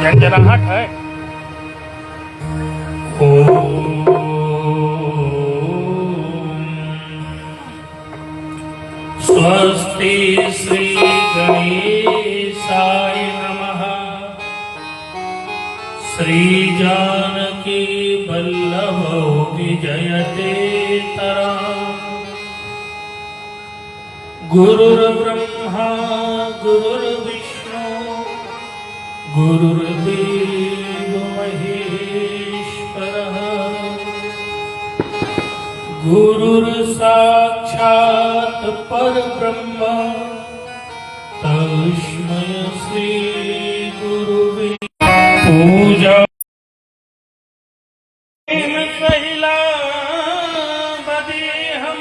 झंझनाहट है। स्वस्ति श्री गणेशाय नमः। श्री जानकी वल्लभो विजयते तराम्। गुरुर्ब्रह्मा गुरुर्विष्णु गुरुर्देव महेश्वरः। गुरुर्साक्षात् परब्रह्म तस्मै श्री गुरुवे पूजा। सहिला बदेहं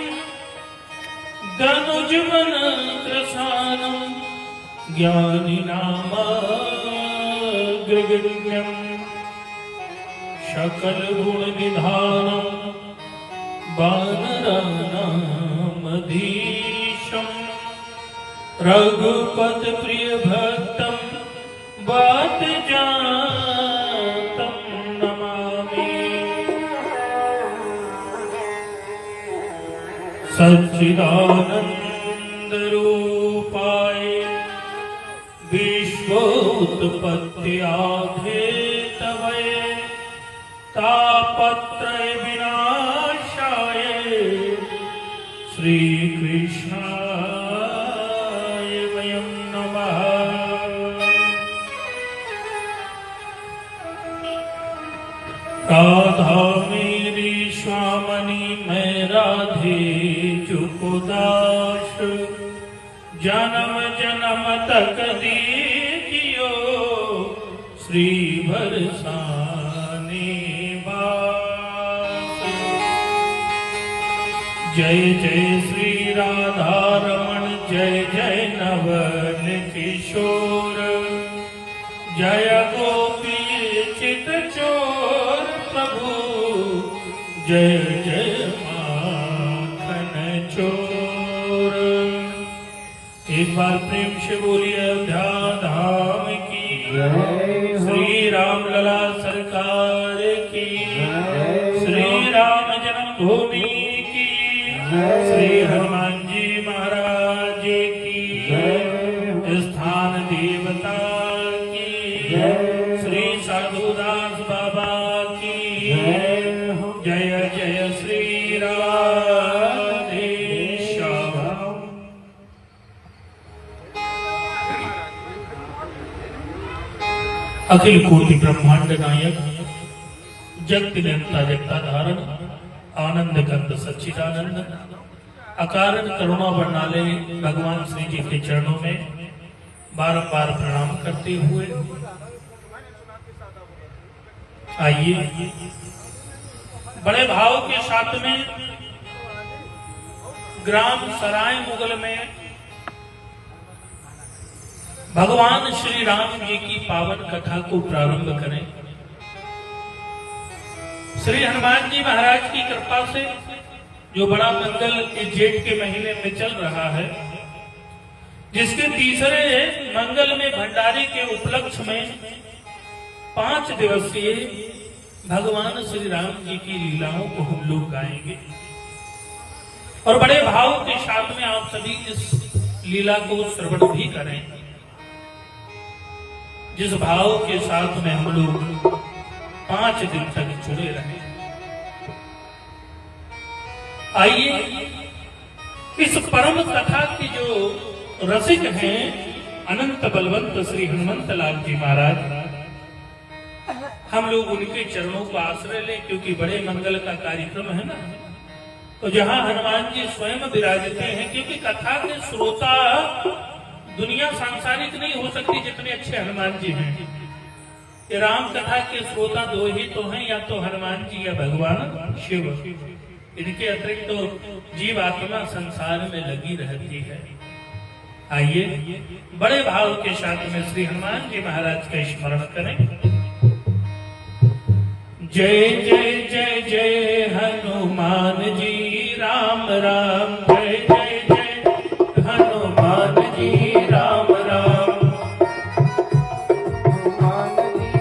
धनुजवन कृशानं ज्ञानिनामग्रगण्यं सकलगुणनिधानं वानराणामधीशं रघुपतिप्रियभक्तं वातजातं नमामि। सच्चिदानन्दरूपाय विश्वोत्पत्त्यादिहेतवे तापत्रय विनाशाय श्रीकृष्णाय वयं नमः। राधा मेरी स्वामनी मैं राधे जुकुदास। जन्म जन्म तक दीजियो श्री बरसाने बास। जय जय श्री राधा रमण जय जय नवल किशोर। जय गोपी चित चोर प्रभु जय जय माखन चोर। एक बार प्रेम से बोलिए अयोध्या धाम की श्री राम लला सरकार की, श्री राम जन्मभूमि की, श्री हनुमान जी महाराज की, स्थान देवता की, श्री साधुदास बाबा की जय जय श्री राधे श्याम। अखिल कोटि ब्रह्मांड नायक जगत नियंता जगता धारण आनंद कंद सच्चिदानंद अकारण करुणा वर्णाले भगवान श्री जी के चरणों में बारंबार प्रणाम करते हुए आइए बड़े भाव के साथ में ग्राम सराय मुगल में भगवान श्री राम जी की पावन कथा को प्रारंभ करें। श्री हनुमान जी महाराज की कृपा से जो बड़ा मंगल इस जेठ के महीने में चल रहा है, जिसके तीसरे मंगल में भंडारे के उपलक्ष्य में 5 दिवसीय भगवान श्री राम जी की लीलाओं को हम लोग गाएंगे और बड़े भाव के साथ में आप सभी इस लीला को श्रवण भी करें। जिस भाव के साथ में हम लोग 5 दिन तक जुड़े रहे। आइए इस परम कथा की जो रसिक हैं अनंत बलवंत श्री हनुमंत लाल जी महाराज, हम लोग उनके चरणों को आश्रय लें, क्योंकि बड़े मंगल का कार्यक्रम है ना। तो जहां हनुमान जी स्वयं विराजते हैं, क्योंकि कथा के श्रोता दुनिया सांसारिक नहीं हो सकती जितने अच्छे हनुमान जी हैं। ये राम कथा के श्रोता 2 ही तो हैं, या तो हनुमान जी या भगवान शिव। इनके अतिरिक्त तो जीव आत्मा संसार में लगी रहती है। आइए बड़े भाव के साथ में श्री हनुमान जी महाराज का स्मरण करें। जय जय जय जय हनुमान जी राम राम। जय जय जय हनुमान जी राम राम। हनुमान जी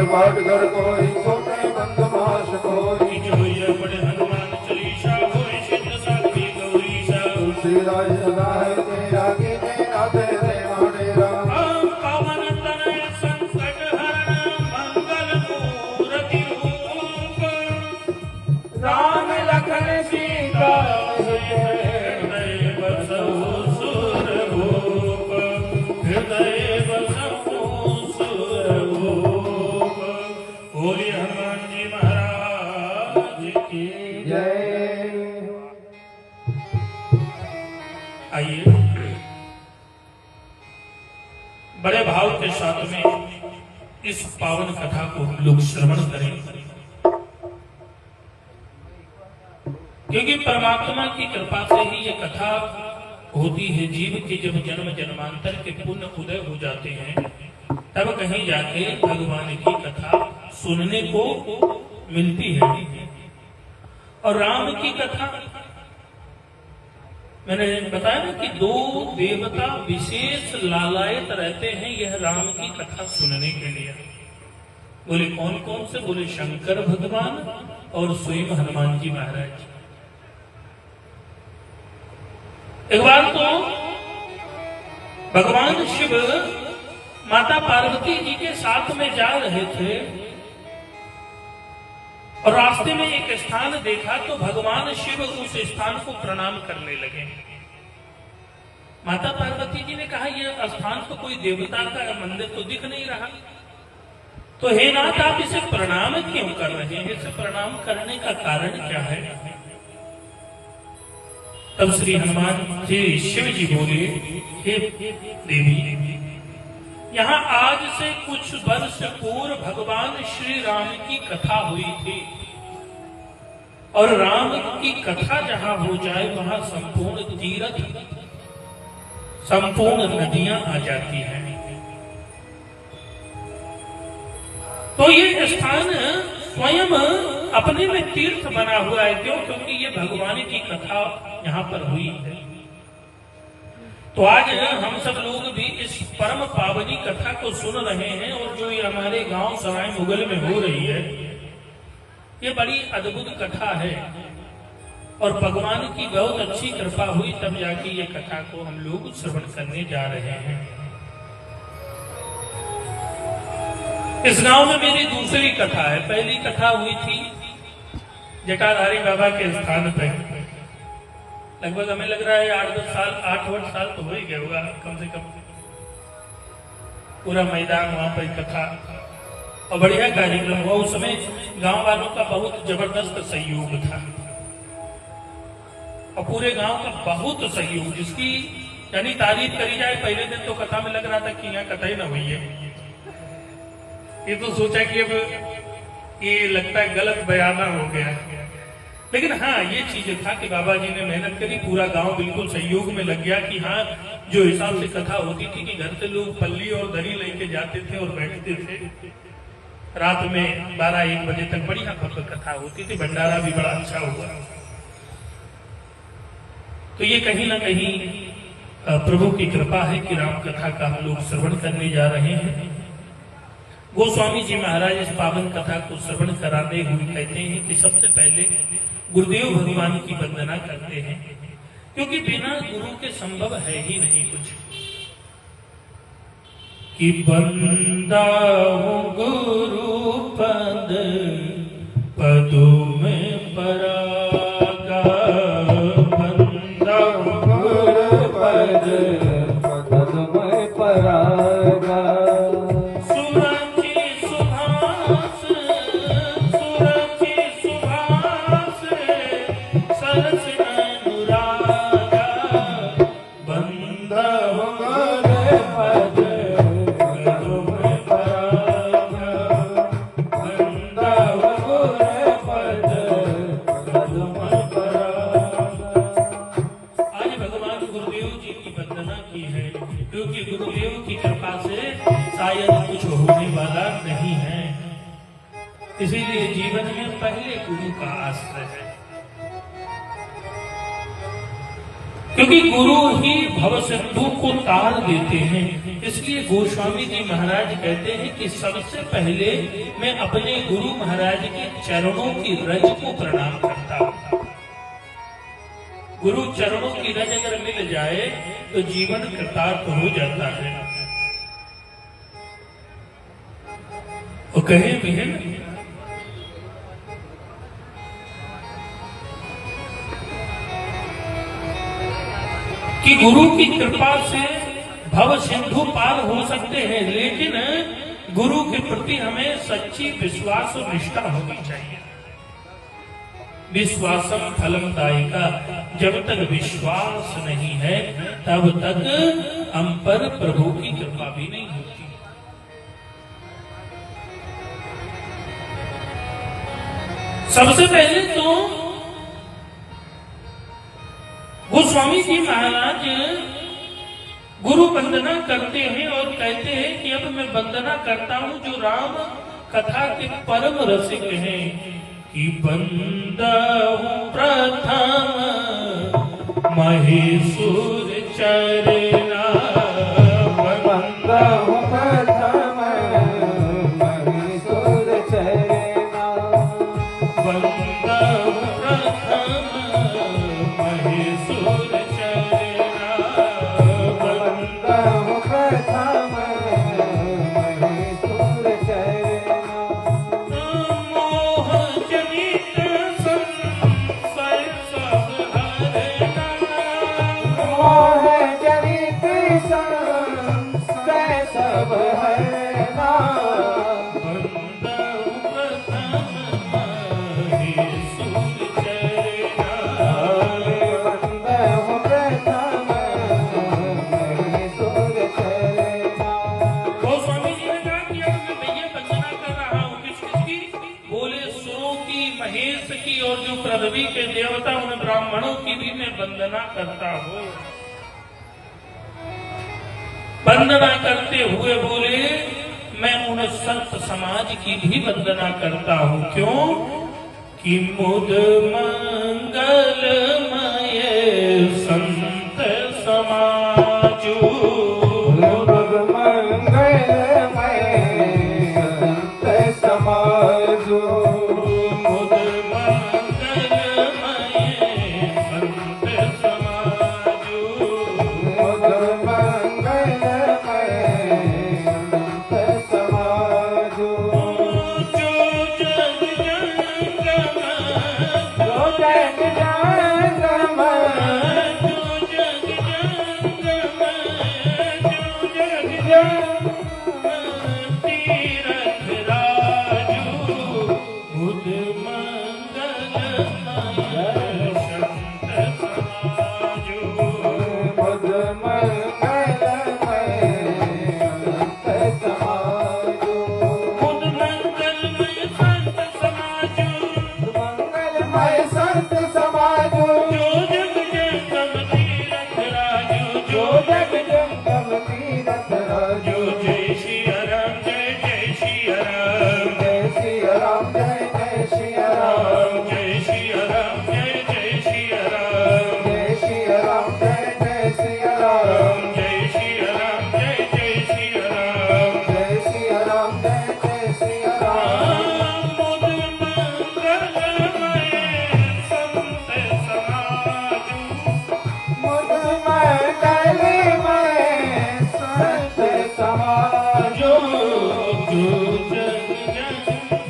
पाठ कर कोई सोते बंद माश कोई हनुमान चालीसा होय सिद्ध साध्वी गौरीसा तुलसी राज सदा है तेरा की तेरा तेरे माडेरा पवन तनय संकट हरण मंगल मूर्ति रूप राम लखन सीता हृदय बसौ सुर भूप हृदय बसौ सुर भूप। बोलिए हनुमान जी महाराज की जय। आइए बड़े भाव के साथ में इस पावन कथा को हम लोग श्रवण करें, क्योंकि परमात्मा की कृपा से ही ये कथा होती है। जीव के जब जन्म जन्मांतर के पुण्य उदय हो जाते हैं तब कहीं जाके भगवान की कथा सुनने को मिलती है। और राम की कथा मैंने बताया ना कि दो देवता विशेष लालायत रहते हैं यह राम की कथा सुनने के लिए। बोले कौन कौन से? बोले शंकर भगवान और स्वयं हनुमान जी महाराज। एक बार तो भगवान शिव माता पार्वती जी के साथ में जा रहे थे और रास्ते में एक स्थान देखा तो भगवान शिव उस स्थान को प्रणाम करने लगे। माता पार्वती जी ने कहा यह स्थान तो कोई देवता का मंदिर तो दिख नहीं रहा, तो हे नाथ आप इसे प्रणाम क्यों कर रहे हैं, इसे प्रणाम करने का कारण क्या है। तब श्री हनुमान जी शिव जी बोले, हे देवी, यहाँ आज से कुछ वर्ष पूर्व भगवान श्री राम की कथा हुई थी, और राम की कथा जहां हो जाए वहां संपूर्ण तीर्थ, संपूर्ण नदियां आ जाती हैं। तो ये स्थान स्वयं अपने में तीर्थ बना हुआ है। क्यों? क्योंकि ये भगवान की कथा यहाँ पर हुई है। तो आज हम सब लोग भी इस परम पावनी कथा को सुन रहे हैं, और जो ये हमारे गांव सराय मुगल में हो रही है, ये बड़ी अद्भुत कथा है, और भगवान की बहुत अच्छी कृपा हुई तब जाके ये कथा को हम लोग श्रवण करने जा रहे हैं। इस गांव में मेरी दूसरी कथा है। पहली कथा हुई थी जटाधारी बाबा के स्थान पर, लगभग हमें लग रहा है 8-10 साल तो हो ही गया होगा कम से कम। पूरा मैदान वहां पर कथा और बढ़िया कार्यक्रम हुआ। उस समय गांव वालों का बहुत जबरदस्त सहयोग था, और पूरे गांव का बहुत सहयोग, जिसकी यानी तारीफ करी जाए। पहले दिन तो कथा में लग रहा था कि यहाँ कथा ही ना हुई है, ये तो सोचा कि अब ये लगता है गलत बयाना हो गया, लेकिन हाँ ये चीज था कि बाबा जी ने मेहनत करी, पूरा गांव बिल्कुल सहयोग में लग गया कि हाँ जो हिसाब से कथा होती थी कि घर से लोग पल्ली और दरी लेके जाते थे और बैठते थे, रात में 12-1 बजे तक बढ़िया कथा होती थी, भंडारा भी बड़ा अच्छा हुआ। तो ये कहीं ना कहीं प्रभु की कृपा है कि राम कथा का हम लोग श्रवण करने जा रहे हैं। गोस्वामी जी महाराज इस पावन कथा को श्रवण कराते हुए कहते हैं कि सबसे पहले गुरुदेव भगवान की वंदना करते हैं, क्योंकि बिना गुरु के संभव है ही नहीं कुछ। कि बंदा गुरु पद पदों में परागा, बंदा गुरु पद पदों में परागा। इसीलिए जीवन में पहले गुरु का आश्रय है, क्योंकि गुरु ही भव सिंधु को तार देते हैं। इसलिए गोस्वामी जी महाराज कहते हैं कि सबसे पहले मैं अपने गुरु महाराज के चरणों की रज को प्रणाम करता हूं। गुरु चरणों की रज अगर मिल जाए तो जीवन कृतार्थ हो जाता है। वो कहे भी है ना कि गुरु की कृपा से भव सिंधु पार हो सकते हैं, लेकिन गुरु के प्रति हमें सच्ची विश्वास और निष्ठा होनी चाहिए। विश्वासम फलम दायिका, जब तक विश्वास नहीं है तब तक हम पर प्रभु की कृपा भी नहीं होती। सबसे पहले तो गोस्वामी जी महाराज गुरु वंदना करते हैं और कहते हैं कि अब मैं वंदना करता हूं जो राम कथा के परम रसिक हैं। कि बंदहु प्रथम महेशुर चरना, बंदहु प्रथम महेशुर चरना, बंदहु प्रथम महेशुर चरना, बंदहु प्रथम महेशुर चरना। मोह जनित संशय सब हरना, मोह जनित सब है ना बंदहु प्रथम महे सूर चरना बंदहु प्रथम महीसुर चरना। गोस्वामी जी ने कहा कि अब मैं भैया वंदना कर रहा हूँ किसकी? बोले सुरों की, महेश की और जो पृथ्वी के देवता उन ब्राह्मणों की भी मैं वंदना करता हूँ। वंदना करते हुए बोले मैं उन संत समाज की भी वंदना करता हूँ। क्यों? कि मुद मंगलमय संत समाजू मुद मंगलमय संत समाजो मुद मंगलमय संत समाजू मुद मंगलमय संत समाजो। जो जग जंगम जो जग जंगम जो जग जंगम जो जग तीरथ राजू बुध मंगलमय संत समाजू मुद मंगलमय संत समाजो बुध मंगलमय संत समाजू मंगलमय संत समाजो जो जग जंगम तीरथ राजू जो जग जंगम तीरथ राजो। जो जय श्री राम जय जय श्री राम जय सिया राम जय जय सिया राम जय श्री राम जय जय श्री राम जय सिया राम जय जय सिया राम जय श्री राम जय जय श्री राम जय सिया राम जय जय सिया राम। मुद मंगलमय संत समाजू मुद मंगलमय संत समाजो जो जग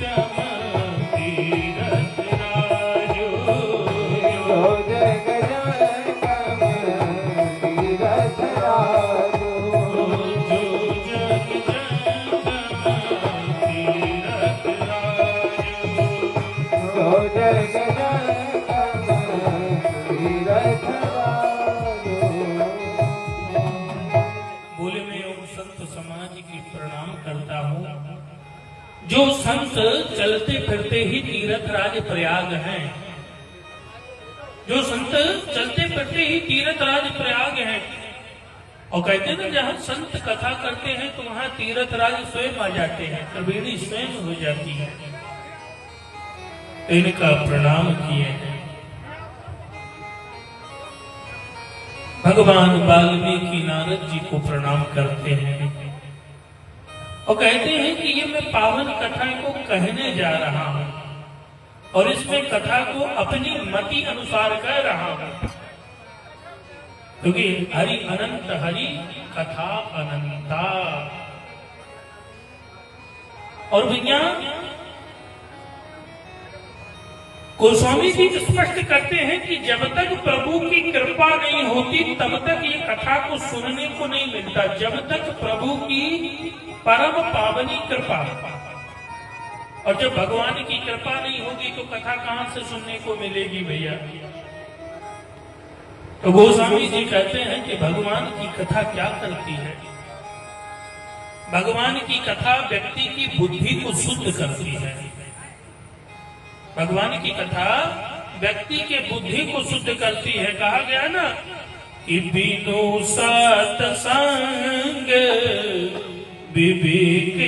जंगम तीरथ राजू जो जग जंगम तीरथ राजो जो जग जंगम तीरथ राजू जो जग जंगम तीरथ राजो। बोले मैं उन संत समाज की प्रणाम करता हूँ जो संत चलते फिरते ही तीर्थराज प्रयाग हैं। जो संत चलते फिरते ही तीर्थराज प्रयाग हैं और कहते हैं ना जहाँ संत कथा करते हैं तो वहाँ तीर्थराज स्वयं आ जाते हैं, त्रिवेणी स्वयं हो जाती है। इनका प्रणाम किए हैं। भगवान वाल्मीकि नारद जी को प्रणाम करते हैं और कहते हैं कि ये मैं पावन कथा को कहने जा रहा हूं और इसमें कथा को अपनी मति अनुसार कह रहा हूं क्योंकि हरि अनंत हरि कथा अनंता। और भैया गोस्वामी जी स्पष्ट करते हैं कि जब तक प्रभु की कृपा नहीं होती तब तक ये कथा को सुनने को नहीं मिलता। जब तक प्रभु की परम पावनी कृपा और जब भगवान की कृपा नहीं होगी तो कथा कहां से सुनने को मिलेगी भैया। तो गोस्वामी जी कहते हैं कि भगवान की कथा क्या करती है? भगवान की कथा व्यक्ति की बुद्धि को शुद्ध करती है। भगवान की कथा व्यक्ति के बुद्धि को शुद्ध करती है। कहा गया ना कि बिनु सत्संग विवेक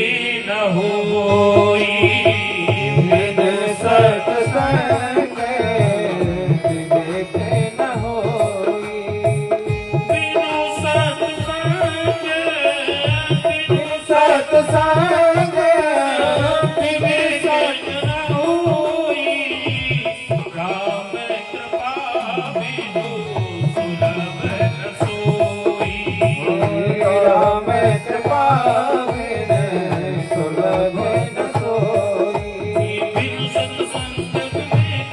न होई। बिनु सत्संग विवेक न होई। बिनु सत्संग बिनु सत्संग विवेक न होई। राम कृपा बिनु सुलभ न सोई। राम कृपा बिनु सुलभ न सोई। बिनु सत्संग विवेक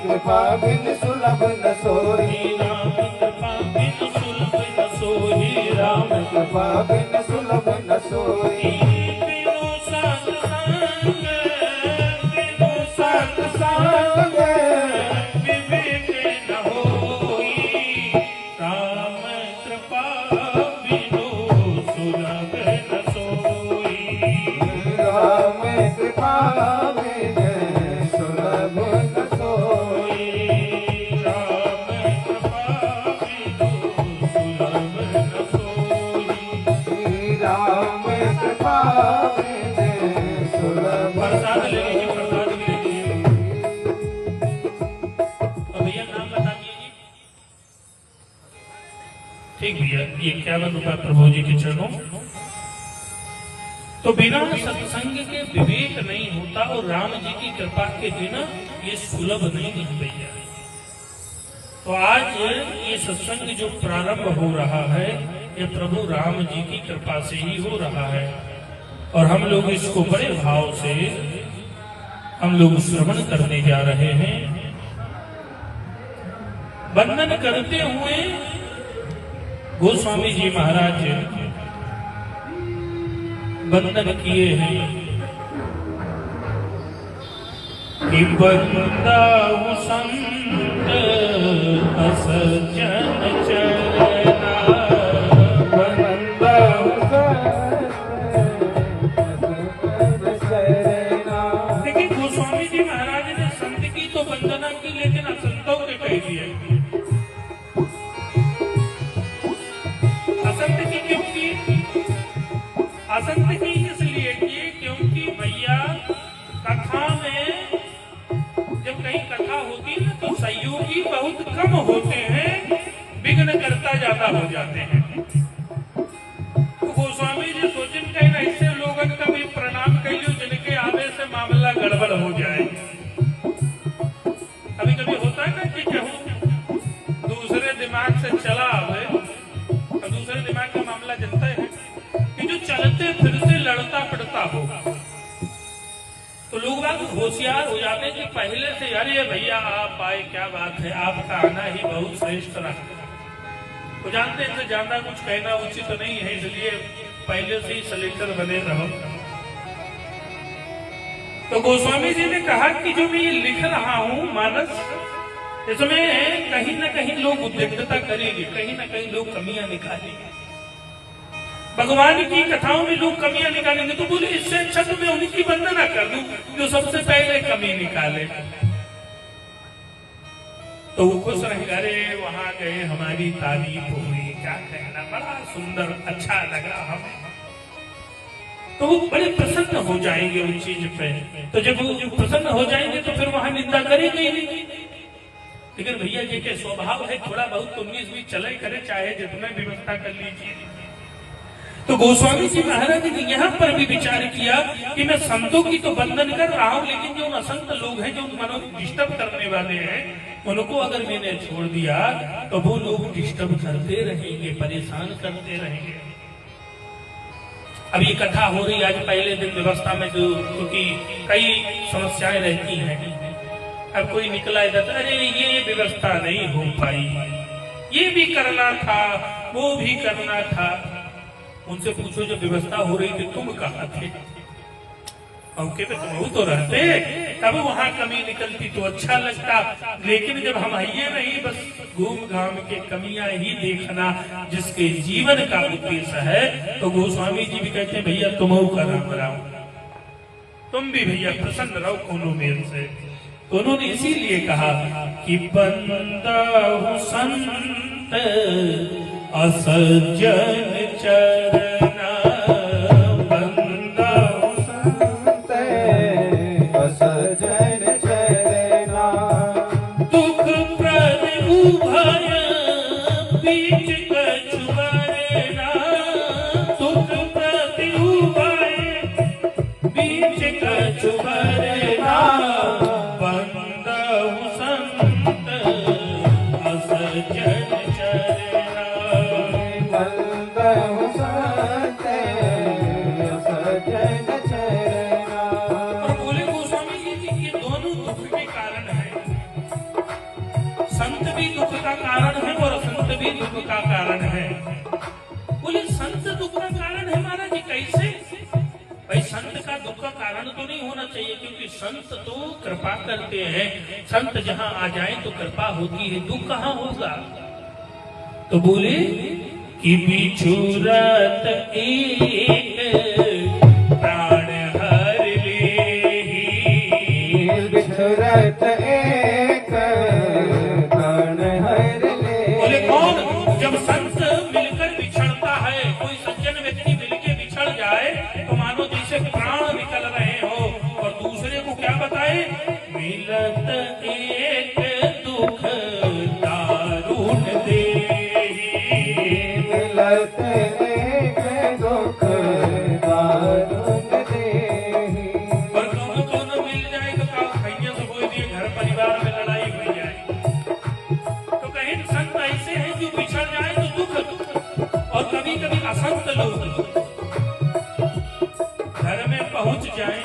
कृपा बिन सुलभ न सोई राम कृपा बिन सुलभ न सोई राम कृपा बिन सुलभ न सोई बिनु सत्संग बिनु सत्संग विवेक न होई राम कृपा बिनु सुलभ न सोई राम कृपा बिन सुलभ न सोई राम कृपा बिनु सुलभ न सोई राम कृपा बिन सुलभ प्रसाद ले लीजिए, प्रसाद भी ले लीजिए। तो भैया नाम बता दीजिए। ठीक भैया, ये 51 रुपया प्रभु जी के चरणों। तो बिना सत्संग के विवेक नहीं होता और राम जी की कृपा के बिना ये सुलभ नहीं है भैया। तो आज ये सत्संग जो प्रारंभ हो रहा है ये प्रभु राम जी की कृपा से ही हो रहा है और हम लोग इसको बड़े भाव से हम लोग श्रवण करने जा रहे हैं। वंदन करते हुए गोस्वामी जी महाराज वंदन किए हैं कि बंदाऊ संत असजन चरना बंदाऊ देखिए गोस्वामी जी महाराज ने संत की तो वंदना की लेकिन असंतों के कह दिया। असंत की क्यों की? असंत की इसलिए की क्योंकि भैया कथा में जब कहीं कथा होती है तो सहयोगी बहुत कम होते हैं, विघ्न करता ज्यादा हो जाते हैं। तो गोस्वामी जी सोचन कहीं ना इससे लोगन का भी प्रणाम कहियो जिनके आवे से मामला गड़बड़ हो जाए। कभी कभी होता है ना कि कहूँ दूसरे दिमाग से चला आवे और दूसरे दिमाग का मामला जनता है कि जो चलते फिरते लड़ता पड़ता हो तो लोग बात होशियार हो जाते हैं कि पहले से अरे भैया आप आए, क्या बात है, आपका आना ही बहुत श्रेष्ठ रहा। तो जानते हैं कि ज्यादा कुछ कहना उचित नहीं है, इसलिए पहले से ही सिलेंडर बने रहो। तो गोस्वामी जी ने कहा कि जो मैं ये लिख रहा हूं मानस, इसमें कहीं ना कहीं लोग उद्विग्नता करेंगे, कहीं ना कहीं लोग कमियां निकालेंगे, भगवान की कथाओं में लोग कमियां निकालेंगे। तो बोले इससे अच्छा तो मैं उनकी वंदना कर दूं जो सबसे पहले कमी निकाले। तो वो खुश रहेंगे, अरे वहां गए हमारी तारीफ हुई, क्या कहना, बड़ा सुंदर अच्छा लगा हमें। तो वो बड़े प्रसन्न हो जाएंगे उस चीज पे। तो जब वो प्रसन्न हो जाएंगे तो फिर वहां निंदा करेंगे ही नहीं। लेकिन भैया जी के स्वभाव है थोड़ा बहुत 19-20 चले करे, चाहे जितना व्यवस्था कर लीजिए। तो गोस्वामी जी महाराज ने यहाँ पर भी विचार किया कि मैं संतों की तो वंदन कर रहा हूँ, लेकिन जो असंत लोग हैं जो मनो डिस्टर्ब करने वाले हैं उनको अगर मैंने छोड़ दिया तो वो लोग डिस्टर्ब करते रहेंगे, परेशान करते रहेंगे। अब ये कथा हो रही आज पहले दिन व्यवस्था में, जो क्योंकि कई समस्याएं रहती हैं। अब कोई निकला इधर, अरे ये व्यवस्था नहीं हो पाई, ये भी करना था, वो भी करना था। उनसे पूछो जब व्यवस्था हो रही थी तुम कहाँ थे? मौके पे तुम तो रहते, तब वहां कमी निकलती तो अच्छा लगता। लेकिन जब हम आइए नहीं, बस घूम घाम के कमियां ही देखना जिसके जीवन का उद्देश्य है। तो गोस्वामी जी भी कहते हैं भैया तुम का राम राम, तुम भी भैया प्रसन्न रहो कोनो मेल से। तो उन्होंने इसीलिए कहा कि बंदा संत असज्जन चरना, बंदा संत असजन चरना, दुख प्रद उभय बीच कछु बरना, दुख प्रद उभय बीच कछु बरना, बंदा संत असज्जन चरना। बंदहु संत असजन चरना। और बोले गोस्वामी जी कि ये दोनों दुख के कारण है। संत भी दुख का कारण है और असंत भी दुख का कारण है। बोले संत दुख का कारण है महाराज जी, कैसे? भाई संत का दुख का कारण तो नहीं होना चाहिए, क्योंकि संत तो कृपा करते हैं। संत जहाँ आ जाए तो कृपा होती है, दुख कहाँ होगा? तो बोले कि बिछुरत एक प्राण हर लेहि, बिछुरत एक प्राण हर लेहि। बोले कौन? जब संत मिलकर बिछड़ता है, कोई सज्जन व्यक्ति मिलके बिछड़ जाए तो मानो जैसे प्राण निकल रहे हो, और दूसरे को क्या बताए? मिलत एक दुख दारुण देहि, मिलत एक दुख दारुण देहि। और कौन मिल जाए तो का खैया से बोल दिए घर परिवार में लड़ाई हो जाए। तो कहीं संत ऐसे हैं जो बिछड़ जाए तो दुख, और कभी कभी असंत लोग घर में पहुंच जाए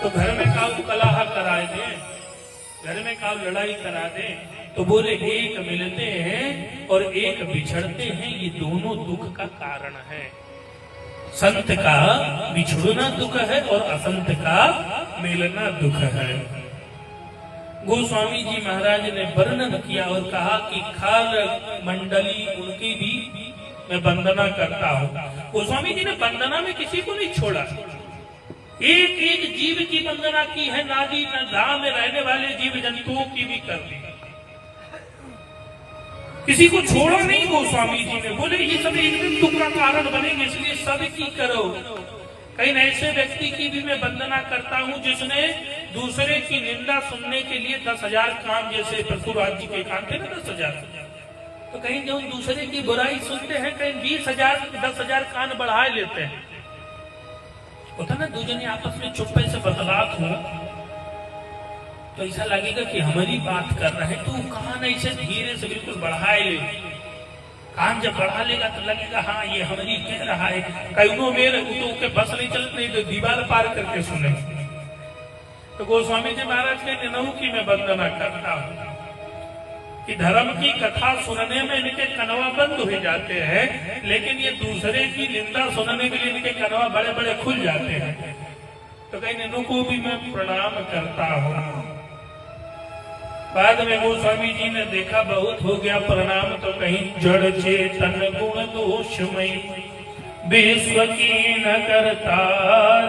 तो घर में काउ कलह करा दे, घर में काउ लड़ाई करा दे। तो बोले एक मिलते हैं और एक बिछड़ते हैं, ये दोनों दुख का कारण है। संत का बिछड़ना दुख है और असंत का मिलना दुख है। गोस्वामी जी महाराज ने वर्णन किया और कहा कि खाल मंडली उनकी भी मैं वंदना करता हूँ। गोस्वामी जी ने वंदना में किसी को नहीं छोड़ा, एक एक जीव की वंदना की है, नादी नदा में रहने वाले जीव जंतुओं की भी कर दी, किसी को छोड़ा नहीं गोस्वामी जी ने। बोले ये सब एक दिन दुख का कारण बनेंगे, इसलिए सब की करो। कहीं ऐसे व्यक्ति की भी मैं वंदना करता हूँ जिसने दूसरे की निंदा सुनने के लिए 10,000 कान, जैसे पृथ्वीराज जी के कान थे ना 10,000, तो कहीं जो दूसरे की बुराई सुनते हैं कहीं 20,000 10,000 कान बढ़ा लेते हैं। होता ना दो जने आपस में चुप्पे से बतलात हो तो ऐसा लगेगा कि हमारी बात कर रहे हैं, तो कान ऐसे धीरे से बिल्कुल बढ़ाए ले। कान जब बढ़ा लेगा तो लगेगा हाँ ये हमारी कह रहा है। कईयों मेरे तो के बस नहीं चलते नहीं तो दीवार पार करके सुने। तो गोस्वामी जी महाराज के निनहु की मैं वंदना करता हूँ कि धर्म की कथा सुनने में इनके कनवा बंद हो जाते हैं, लेकिन ये दूसरे की निंदा सुनने के लिए इनके कनवा बड़े बड़े खुल जाते हैं। तो कहीं निनहु को भी मैं प्रणाम करता हूँ। बाद में गोस्वामी जी ने देखा बहुत हो गया प्रणाम, तो कहीं जड़ चेतन गुण दोषमय विश्व की न करतार,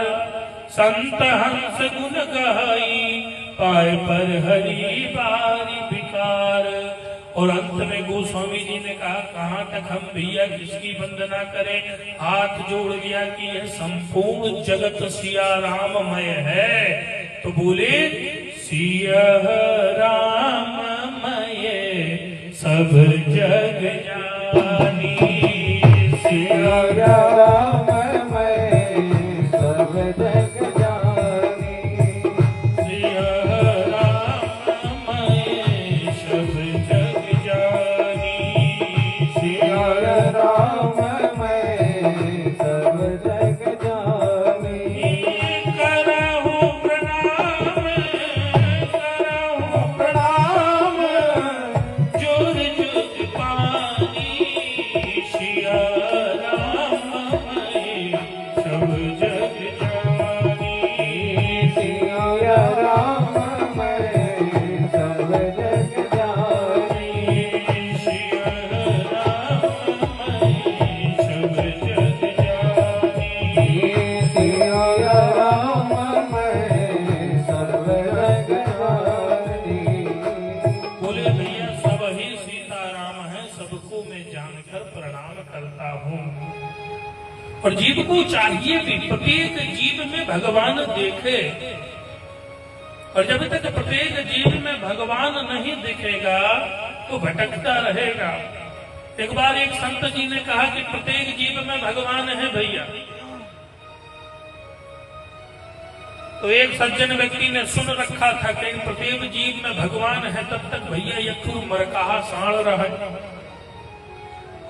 संत हंस गुण गहाई पाए पर हरि बारी विकार। और अंत में गोस्वामी जी ने कहा कहाँ तक हम भैया किसकी वंदना करें? हाथ जोड़ दिया कि यह संपूर्ण जगत सिया राममय है। तो बोले सिया राममय सब जग जानी, सिया राममय सब जग जानी, सिया राममय सब जग जानी, सिया राममय सब जग जानी। करहु प्रणाम जोर जुग पानी, सिया राममय सब जग जानी, सिया राममय सब जग जानी, सिया राममय सब जग जानी। सिया राममय सब जग जानी। बोले भैया सब ही सीताराम है, सबको मैं जानकर प्रणाम करता हूँ। और जीव को चाहिए भी प्रत्येक जीव में भगवान देखे, और जब तक प्रत्येक जीव में भगवान नहीं दिखेगा तो भटकता रहेगा। एक बार एक संत जी ने कहा कि प्रत्येक जीव में भगवान है भैया। तो एक सज्जन व्यक्ति ने सुन रखा था कि प्रत्येक जीव में भगवान है, तब तक भैया यथु मरकाहा साड़ रहा है।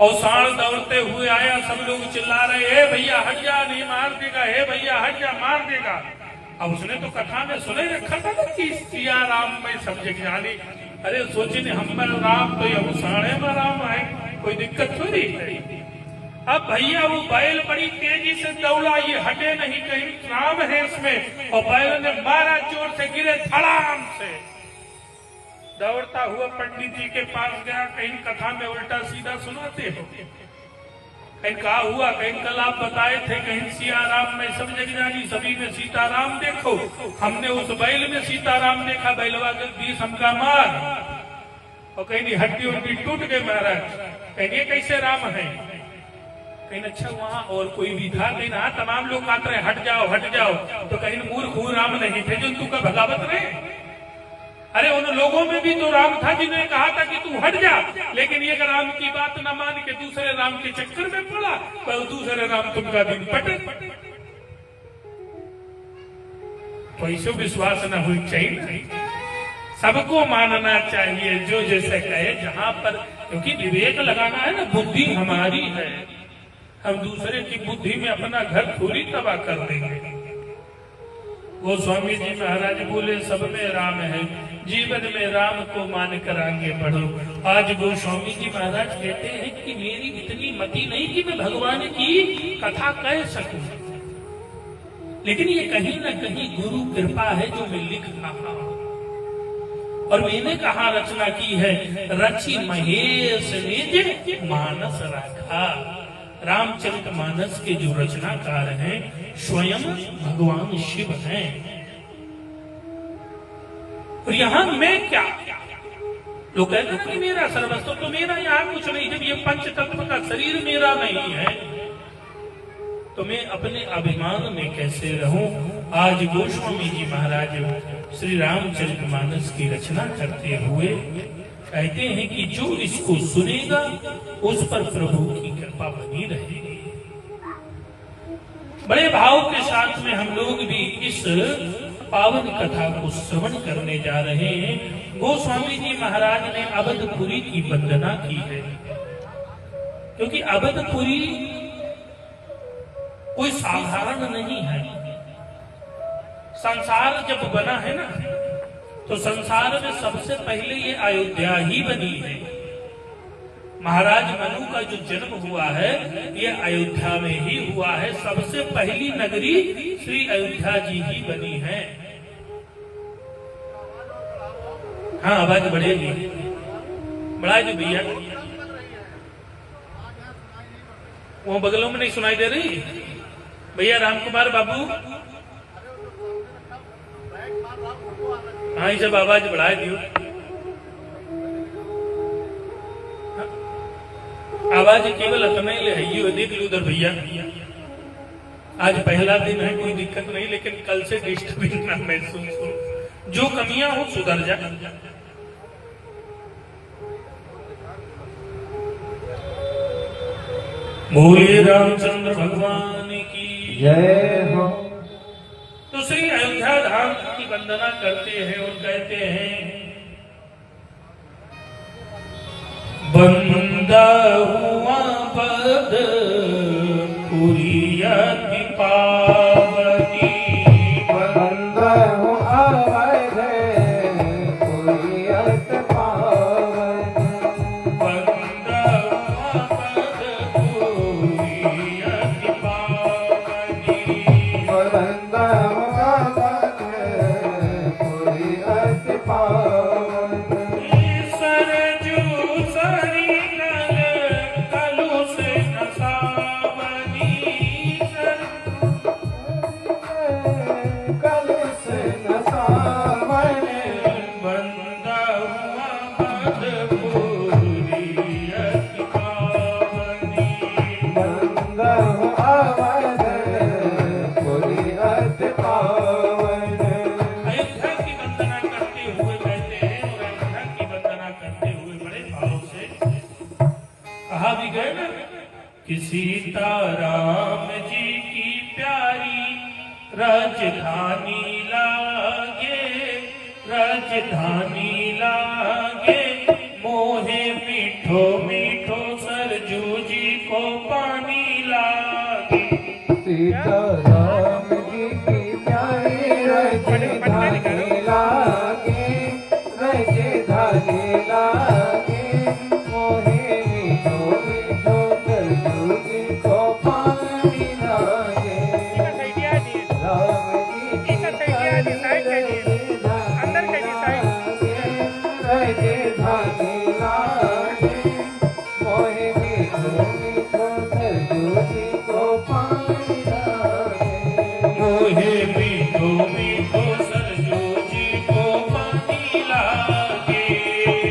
और साड़ दौड़ते हुए आया, सब लोग चिल्ला रहे हे भैया हट जा नहीं मार देगा, हे भैया हट जा मार देगा। अब उसने तो कथा में सुने रखा था कि सिया राम में सब जग जानी, अरे सोचे नहीं हम राम तो ये साढ़े में राम आए, कोई दिक्कत थोड़ी है। अब भैया वो बैल बड़ी तेजी से दौड़ा, ये हटे नहीं, कहीं राम है इसमें, और बैल ने मारा, जोर से गिरे धड़ाम से। दौड़ता हुआ पंडित जी के पास गया, कहीं कथा में उल्टा सीधा सुनाते हो, कहीं कहा हुआ, कहीं कल आप बताए थे, कहीं सिया राम में सब जग जानी, सभी में सीताराम देखो। हमने उस बैल में सीताराम देखा, बैलवा के 20 हमका मार, और कहीं हड्डी उड्डी टूट गई महाराज। कहीं ये कैसे राम है? कहीं अच्छा वहाँ और कोई भी था, कहीं हाँ तमाम लोग कहते रहे हट जाओ हट जाओ, तो कहीं मूर्ख राम नहीं थे जो तू का भगावत रहे। अरे उन लोगों में भी तो राम था जिन्होंने कहा था कि तू हट जा, लेकिन ये राम की बात न मान के दूसरे राम के चक्कर में पड़ा, पर दूसरे राम तुमका दिन पटे। तो ऐसे विश्वास न हुई चाहिए, सबको मानना चाहिए जो जैसे कहे जहां पर, क्योंकि विवेक लगाना है ना, बुद्धि हमारी है, हम दूसरे की बुद्धि में अपना घर थोड़ी तबाह कर देंगे। वो स्वामी जी महाराज बोले सब में राम है, जीवन में राम को मान कर आगे बढ़ो। आज वो स्वामी जी महाराज कहते हैं कि मेरी इतनी मति नहीं कि मैं भगवान की कथा कह सकूं, लेकिन ये कहीं न कहीं गुरु कृपा है जो मैं लिख रहा हूं। और मैंने कहा रचना की है, रचि महेश निज मानस रखा। रामचरित मानस के जो रचनाकार हैं स्वयं भगवान शिव हैं। और यहाँ मैं क्या, लोग कहते हैं मेरा सर्वस्व, तो मेरा यहाँ कुछ नहीं, जब ये पंच तत्व का शरीर मेरा नहीं है तो मैं अपने अभिमान में कैसे रहूं। आज गोस्वामी जी महाराज श्री रामचरित मानस की रचना करते हुए कहते हैं कि जो इसको सुनेगा उस पर प्रभु की कृपा बनी रहेगी। बड़े भाव के साथ में हम लोग भी इस पावन कथा को श्रवण करने जा रहे हैं। गोस्वामी जी महाराज ने अवधपुरी की वंदना की है, क्योंकि अवधपुरी कोई साधारण नहीं है। संसार जब बना है ना, तो संसार में सबसे पहले ये अयोध्या ही बनी है। महाराज मनु का जो जन्म हुआ है ये अयोध्या में ही हुआ है। सबसे पहली नगरी श्री अयोध्या जी ही बनी है। हाँ आवाज बढ़ेगी, बढ़ा दो भैया, वो बगलों में नहीं सुनाई दे रही भैया? रामकुमार बाबू, हाँ ये सब आवाज बढ़ा दियो, आवाज केवल अपने ले है। देख लो उधर भैया, आज पहला दिन है, कोई दिक्कत नहीं, लेकिन कल से डिस्टर्बिंग ना महसूस हो, जो कमियां हो सुधर जा। बोले रामचंद्र भगवान की जय हो। तो श्री अयोध्या धाम की वंदना करते हैं और कहते हैं, बंदा हुआ पद पुरी अति पावनी, बंदा हुआ पद पुरी अति पावनी, बंदा हुआ पद पुरी अति पावनी, बंदा हुआ पद पुरी अति पावनी, सरजू सरिंगल कलु से नसावनी, कल से नसावनी, बंदा हुआ पद पुरी अति पावनी। बंदा हुआ पद पुरी अति पावनी। अयोध्या की वंदना करते हुए कहते हैं, और अयोध्या की वंदना करते हुए बड़े भाव से कहा भी गए ना कि सीताराम जी की प्यारी राजधानी लागे, राजधानी लागे, मोहे मीठो मीठो सरजू जी को पानी लागे। सीताराम जी की प्यारी राजधानी लागे, राजधानी धानी लागे मोहे मीठो मीठो सरजू जी को पानी लागे मोहे मीठो मीठो सरजू जी को पानी लागे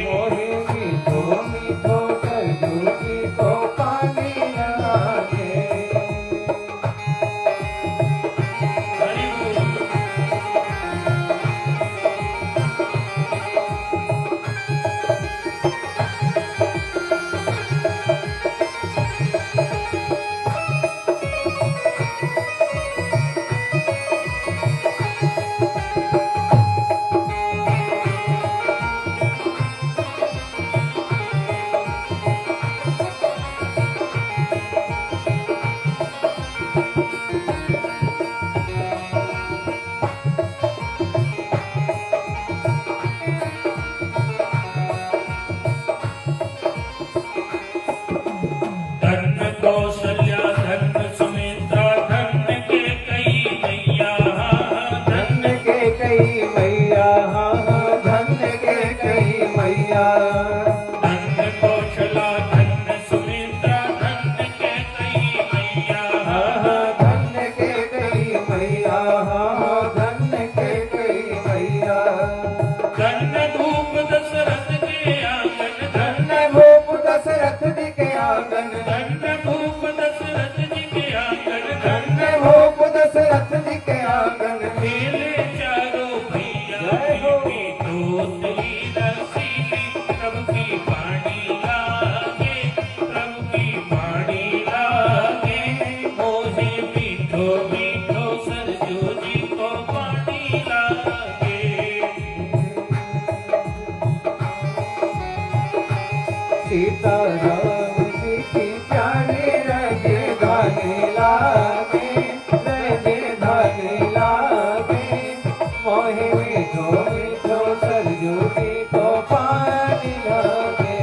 मोहे मीठो मीठो सरजू जी को पानी लागे हरि बोल। धन्य कौशल्या धन्य सुमित्रा धन्य के कई मैया धन्य के कई मैया धन्य के कई मैया धन्य कौशला धन्य सुमित्रा धन्य के कई मैया धन्य के कई मैया धन्य के कई मैया धन्य धूप दशरथ के आंगन धन्य भूप दशरथ जी के आंगन धन्य धूप दशरथ जी के आंगन धन्य भूप दशरथ जी के आंगन खेले चारों भैया की दोतली रसीली प्रभु की पानी लागे प्रभु की पानी लागे मोहे मीठो मीठो सरजू जी को पानी लागे सीता राम जी की प्यारी राजधानी लागे राजधानी लागे मोहे मीठो मीठो सरजू जी को पानी लागे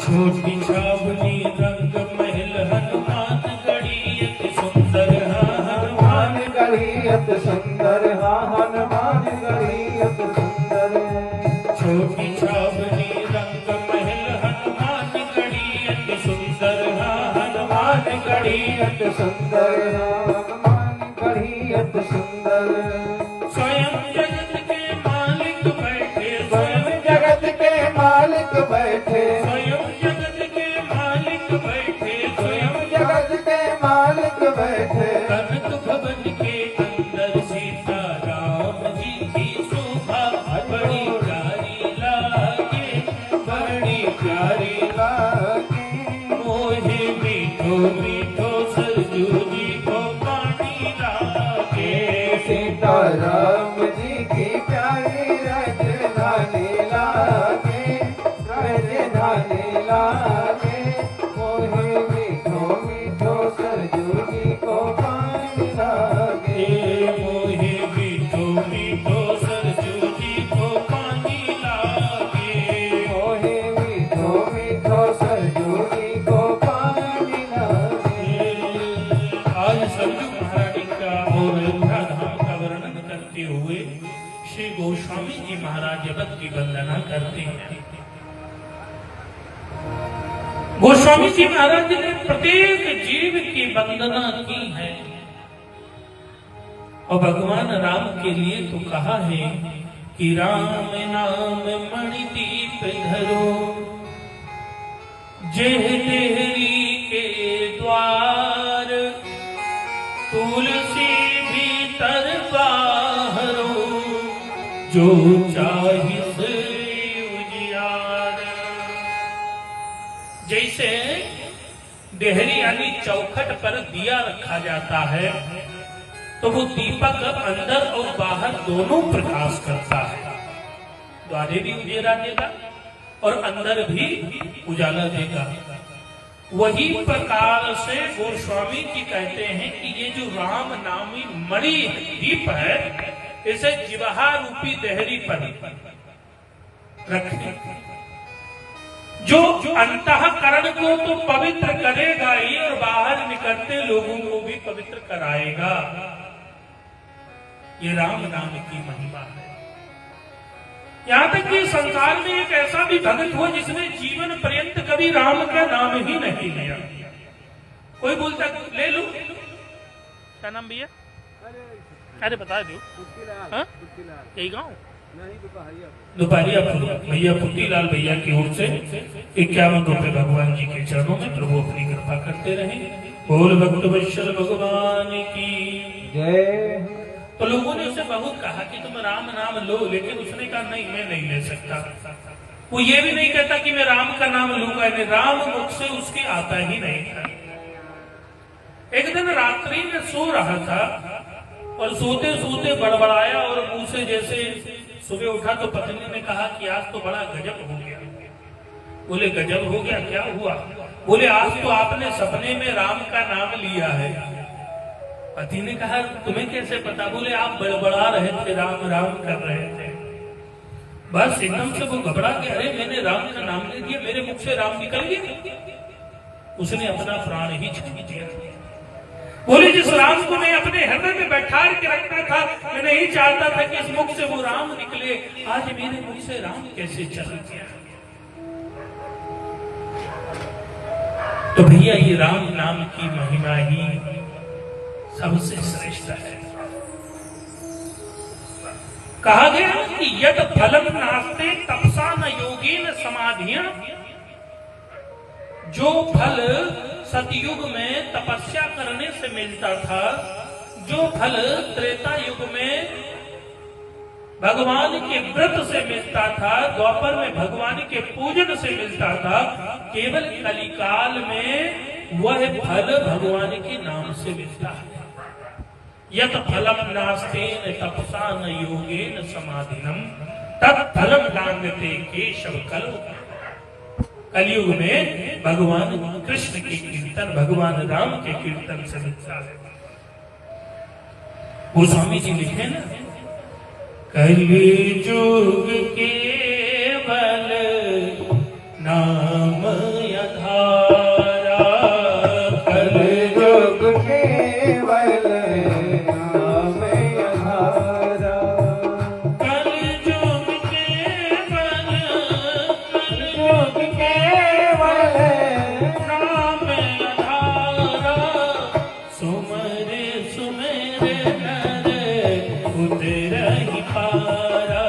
छोटी छावनी रंग महल हनुमान गढ़ी अति सुंदर हनुमान हनुमान गढ़ियत सुंदर हनुमान गढ़ियत सुंदर छोटी छावनी रंग महल हनुमान गढ़ी अति सुंदर हनुमान गढ़ी गढ़ियत सुंदर हनुमान गढ़ियत सुंदर स्वयं जगत के मालिक बैठे स्वयं जगत के मालिक बैठे स्वयं जगत के मालिक बैठे स्वयं जगत के मालिक बैठे कनक भवन के अंदर सीता राम जी की शोभा बड़ी प्यारी लागे बड़ी प्यारी लागे मोहे मीठो मीठो सरजू जी को पानी लागे सीता राम जी की प्यारी राजधानी लागे राजधानी लागे मोहे मीठो मीठो सरजू जी को पानी लागे मोहे मीठो मीठो सरजू जी को पानी लागे मोहे मीठो मीठो सरजू जी को पानी लागे आज सरजू महारानी का और अयोध्या धाम का वर्णन करते हुए श्री गोस्वामी जी महाराज जगत की वंदना करते हैं। गोस्वामी जी महाराज ने प्रत्येक जीव की वंदना की है और भगवान राम के लिए तो कहा है कि राम नाम मणिदीप धरो जेह देहरी के द्वार तुलसी भीतर बाहरो जो चाहिस उजियार। जैसे देहरी यानी चौखट पर दिया रखा जाता है तो वो दीपक अंदर और बाहर दोनों प्रकाश करता है, द्वारे भी उजेला देगा और अंदर भी उजाला देगा। वही प्रकार से गोस्वामी जी कहते हैं कि ये जो राम नामी मणि दीप है, इसे जिह्वा रूपी देहरी पर रखें, जो अंतःकरण को तो पवित्र करेगा ही और बाहर निकलते लोगों को भी पवित्र कराएगा। ये राम नाम की महिमा है। यहाँ तक कि संसार में एक ऐसा भी भगत हुआ जिसने जीवन पर्यंत कभी राम का नाम ही नहीं लिया। कोई बोलता ले लो, क्या नाम भैया? अरे बता दो, यही गाँव दोपहरिया भैया पुट्टीलाल भैया की ओर से 51 रुपए भगवान जी के चरणों में प्रभु अपनी कृपा करते रहे। बोल भक्त वत्सल भगवान की जय। तो लोगों ने उसे बहुत कहा कि तुम राम नाम लो, लेकिन उसने कहा नहीं, मैं नहीं ले सकता। वो ये भी नहीं कहता कि मैं राम का नाम लूंगा, राम मुख से उसके आता ही नहीं था। एक दिन रात्रि में सो रहा था और सोते सोते बड़बड़ाया और मुंह से जैसे सुबह उठा तो पत्नी ने कहा कि आज तो बड़ा गजब हो गया। बोले गजब हो गया, क्या हुआ? बोले आज तो आपने सपने में राम का नाम लिया है। पति ने कहा तुम्हें कैसे पता? बोले आप बड़बड़ा रहे थे, राम राम कर रहे थे। बस एकदम से वो घबरा गया, अरे मैंने राम का नाम ले दिया, मेरे मुख से राम निकल गया। उसने अपना प्राण ही छीन दिया। बोले जिस राम को मैं अपने हृदय में बैठा के रखता था, मैं नहीं चाहता था कि इस मुख से वो राम निकले, आज मेरे मुख से राम कैसे चल गया? तो भैया ये राम नाम की महिमा ही सबसे श्रेष्ठ है। कहा गया कि यद फलम नास्ते तपसा न योगेन समाधिया, जो फल सतयुग में तपस्या करने से मिलता था, जो फल त्रेता युग में भगवान के व्रत से मिलता था, द्वापर में भगवान के पूजन से मिलता था, केवल कलिकाल में वह फल भगवान के नाम से मिलता है। यत फलम नास्तेन तपसा न योगेन समाधिनम तत्फलम नांगते केशव कलौ। कलयुग में भगवान कृष्ण के कीर्तन, भगवान राम के कीर्तन से मिलता है। गोस्वामी जी लिखे ना, कलयुग केवल नाम आधारा, कलयुग केवल नाम आधारा, कलयुग केवल नाम आधारा, सुमरे सुमेरे नर उतरहि पारा,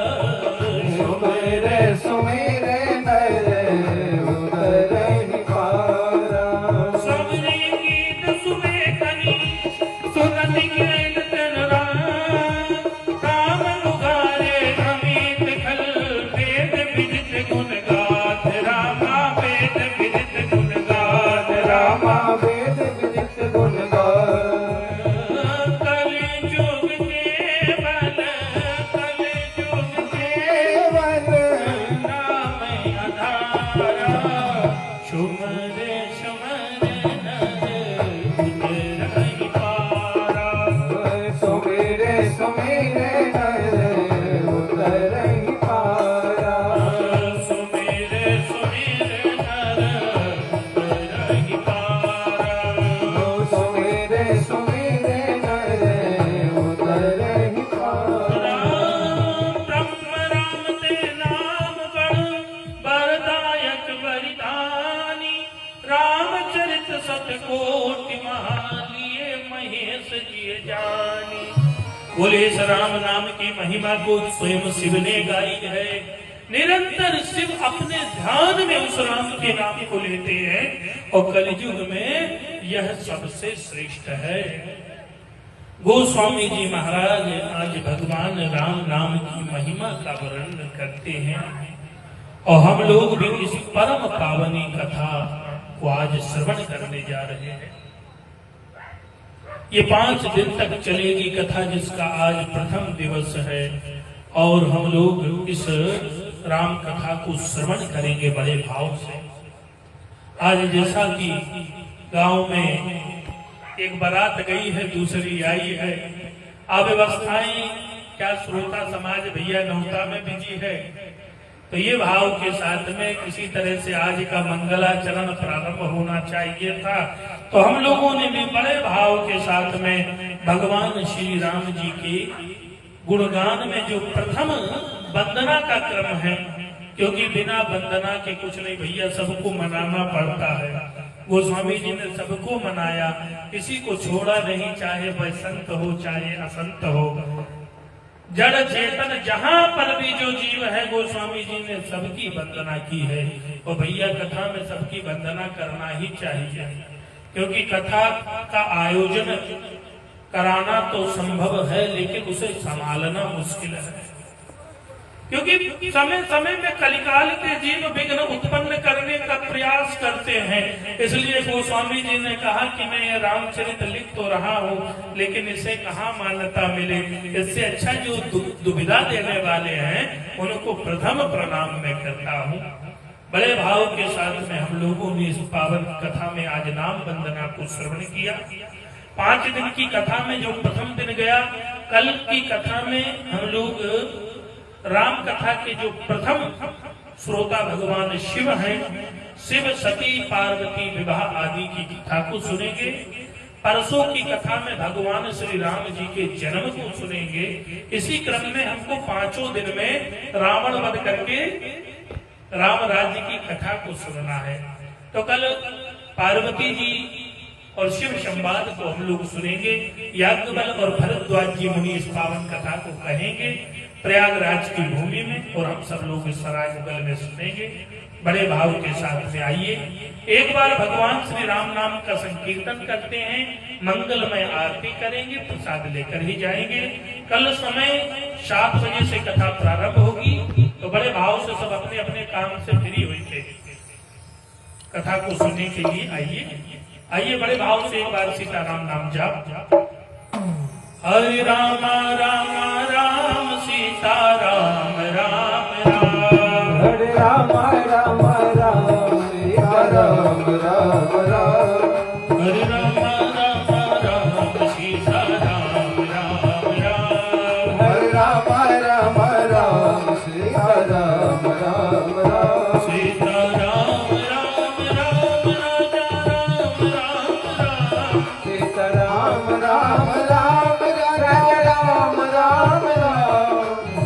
सुमेरे सुमेरे नर उतरहि पारा, सबरी गीत सुने कनी सुनत ज्ञान तन राम उगारे अमित खल वेद विदित गुण गाथ रामा, वेद विदित गुण गाथ रामा वेद विदित गुण गाथ। कलयुग केवल, कलयुग केवल नाम आधारा, सुमरे सुमरे नर उतरहि पारा, सुमेरे सुमेरे नर उतरहि पारा, सुमेरे सुमेरे नर उतरहि पारा। सुमेरे सुमेरे नर उतरहि पारा। ब्रह्म राम ते नाम गण वरदायक वरदानी, रामचरित सतकोटि महालिए महेश जिय जानी। बोले इस राम नाम की महिमा को स्वयं शिव ने गाई है। निरंतर शिव अपने ध्यान में उस राम के नाम को लेते हैं और कलयुग में यह सबसे श्रेष्ठ है। गोस्वामी जी महाराज आज भगवान राम नाम की महिमा का वर्णन करते हैं और हम लोग भी इस परम पावनी कथा को आज श्रवण करने जा रहे हैं। ये 5 दिन तक चलेगी कथा, जिसका आज प्रथम दिवस है और हम लोग इस राम कथा को श्रवण करेंगे बड़े भाव से। आज जैसा कि गांव में एक बारात गई है, दूसरी आई है, अव्यवस्थाएं क्या श्रोता समाज भैया नौता में बिजी है, तो ये भाव के साथ में किसी तरह से आज का मंगलाचरण प्रारंभ होना चाहिए था। तो हम लोगों ने भी बड़े भाव के साथ में भगवान श्री राम जी के गुणगान में जो प्रथम वंदना का क्रम है, क्योंकि बिना वंदना के कुछ नहीं भैया, सबको मनाना पड़ता है। गोस्वामी जी ने सबको मनाया, किसी को छोड़ा नहीं, चाहे वह संत हो चाहे असंत हो, जड़ चेतन जहां पर भी जो जीव है, गोस्वामी जी ने सबकी वंदना की है। और भैया कथा में सबकी वंदना करना ही चाहिए, क्योंकि कथा का आयोजन कराना तो संभव है, लेकिन उसे संभालना मुश्किल है, क्योंकि समय समय में कलिकाल के जीव विघ्न उत्पन्न करने का प्रयास करते हैं। इसलिए गोस्वामी जी ने कहा कि मैं ये रामचरित लिख तो रहा हूँ, लेकिन इसे कहाँ मान्यता मिले। इससे अच्छा जो दुविधा देने वाले हैं उनको प्रथम प्रणाम मैं करता हूँ। बड़े भाव के साथ में हम लोगों ने इस पावन कथा में आज नाम वंदना को श्रवण किया। 5 दिन की कथा में जो प्रथम दिन गया, कल की कथा में हम लोग राम कथा के जो प्रथम श्रोता भगवान शिव हैं, शिव सती पार्वती विवाह आदि की कथा को सुनेंगे। परसों की कथा में भगवान श्री राम जी के जन्म को सुनेंगे। इसी क्रम में हमको 5 दिन में रावण वध करके राम राज्य की कथा को सुनना है। तो कल पार्वती जी और शिव संवाद को हम लोग सुनेंगे। याज्ञवल्क्य और भरद्वाज जी मुनि इस पावन कथा को कहेंगे प्रयागराज की भूमि में, और हम सब लोग इस सरायमुगल में सुनेंगे। बड़े भाव के साथ में आइए एक बार भगवान श्री राम नाम का संकीर्तन करते हैं, मंगलमय आरती करेंगे, प्रसाद लेकर ही जाएंगे। कल समय 7 बजे से कथा प्रारंभ होगी, तो बड़े भाव से सब अपने अपने काम से फ्री हुए थे कथा को सुनने के लिए आइए बड़े भाव से एक बार सीताराम नाम जाप। हरे राम राम राम सीता राम राम राम, हरे राम राम राम सीता राम राम राम, हरे राम राम राम सीता राम राम राम, हरे राम राम राम सीता राम राम राम, सीता राम राम राम राजा राम राम राम, सीता राम राम राम राजा राम राम राम,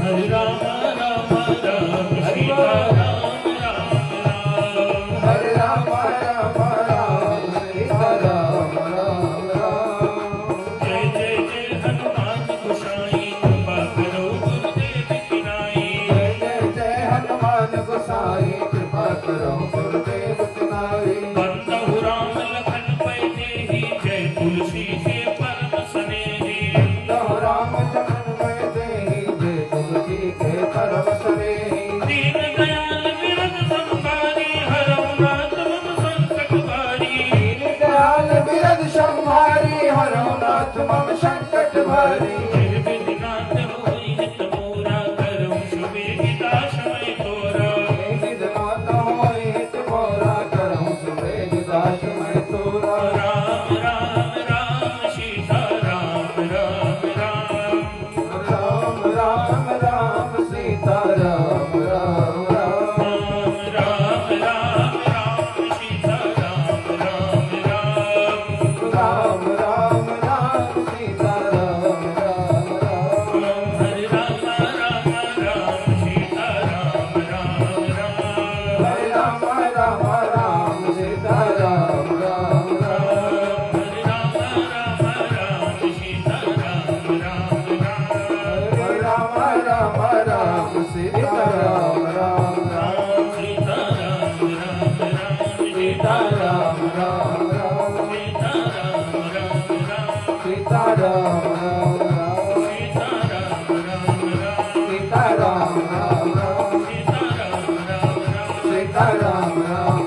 हरे राम राम राम सीता राम राम राम, हरे राम राम राम सीता राम राम राम, जय जय जय हनुमान गोसाई कृपा करो गुरुदेव की नाई, जय जय हनुमान गोसाई कृपा करो गुरुदेव की नाई, बंदहु राम लखन पै देहि, जय तुलसी के परम स्नेही, दो राम जन्म में देहि जय तुलसी के परम स्नेही, दीन दयाल विरद संसारी, हरहु नाथ मम संकट भारी, दीन दयाल बिरद संहारी हरहु नाथ मम संकट भारी, जय विधिनाथ होई हित मोरा, करहु सुबेहिता समय तोरा, निधनाथ होय हित मोरा करहु सुबेद दास मैं तोरा, राम राम राम सीता राम राम राम, राम राम राम सीता राम राम राम, राम राम राम सीता राम राम राम, राम राम राम सीता राम राम राम, हरे राम राम राम सीता राम राम राम, हरे राम राम राम सीता राम राम राम, हरे राम राम राम सीता राम राम राम, हरे राम राम राम सीता राम राम राम, सीता राम राम राम सीता राम राम राम, सीता राम राम राम, सीता राम राम राम, सीता राम राम राम, सीता राम राम राम, सीता राम राम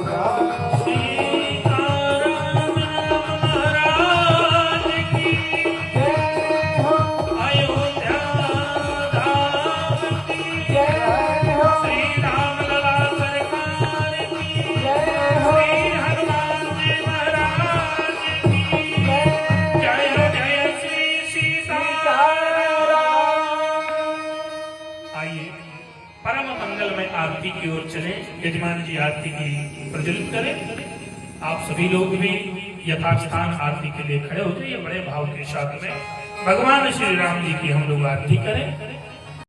महाराज की परम मंगल में आरती की ओर चले। यजमान जी आरती की प्रज्वलित करें। आप सभी लोग भी यथास्थान आरती के लिए खड़े हो जाइए। बड़े भाव के साथ में भगवान श्री राम जी की हम लोग आरती करें।